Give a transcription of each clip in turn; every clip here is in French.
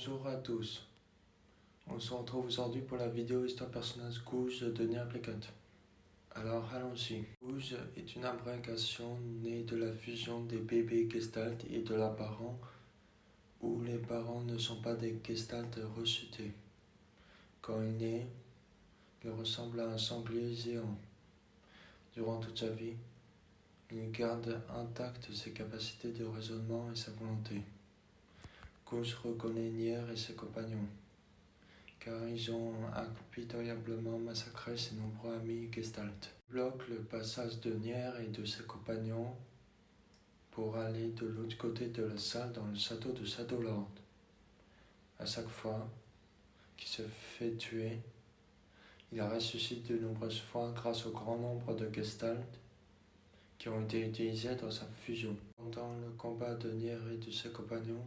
Bonjour à tous, on se retrouve aujourd'hui pour la vidéo Histoire personnage Goose de Nier Replicant. Alors allons-y. Goose est une abréviation née de la fusion des bébés Gestalt et de leurs parents, où les parents ne sont pas des Gestalt rechutés. Quand il naît, il ressemble à un sanglier géant. Durant toute sa vie, il garde intactes ses capacités de raisonnement et sa volonté. Goose reconnaît Nier et ses compagnons, car ils ont impitoyablement massacré ses nombreux amis Gestalt. Il bloque le passage de Nier et de ses compagnons pour aller de l'autre côté de la salle dans le château de Shadowlord. À chaque fois qu'il se fait tuer, il ressuscite de nombreuses fois grâce au grand nombre de Gestalt qui ont été utilisés dans sa fusion. Pendant le combat de Nier et de ses compagnons,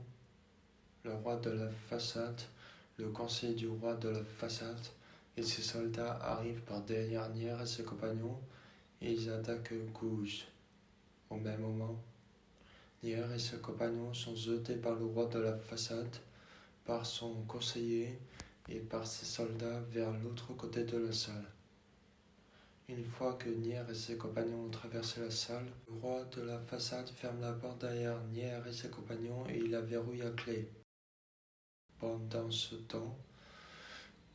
le roi de la façade, le conseiller du roi de la façade et ses soldats arrivent par derrière Nier et ses compagnons et ils attaquent Goose. Au même moment, Nier et ses compagnons sont jetés par le roi de la façade, par son conseiller et par ses soldats vers l'autre côté de la salle. Une fois que Nier et ses compagnons ont traversé la salle, le roi de la façade ferme la porte derrière Nier et ses compagnons et il la verrouille à clé. Pendant ce temps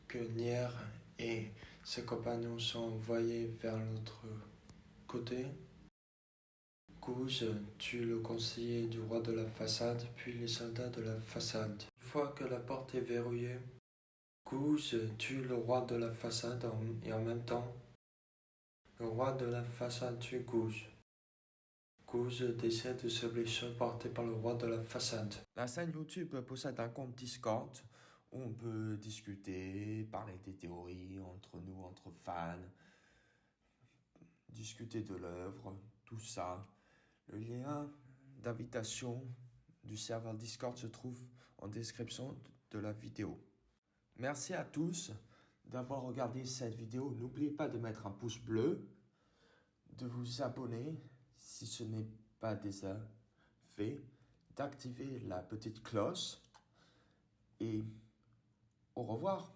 que Nier et ses compagnons sont envoyés vers l'autre côté, Goose tue le conseiller du roi de la façade, puis les soldats de la façade. Une fois que la porte est verrouillée, Goose tue le roi de la façade et en même temps, le roi de la façade tue Goose. Goose décède de ses blessures portées par le roi de la façade. La chaîne YouTube possède un compte Discord où on peut discuter, parler des théories entre nous, entre fans, discuter de l'œuvre, tout ça. Le lien d'invitation du serveur Discord se trouve en description de la vidéo. Merci à tous d'avoir regardé cette vidéo. N'oubliez pas de mettre un pouce bleu, de vous abonner si ce n'est pas déjà fait, d'activer la petite cloche et au revoir.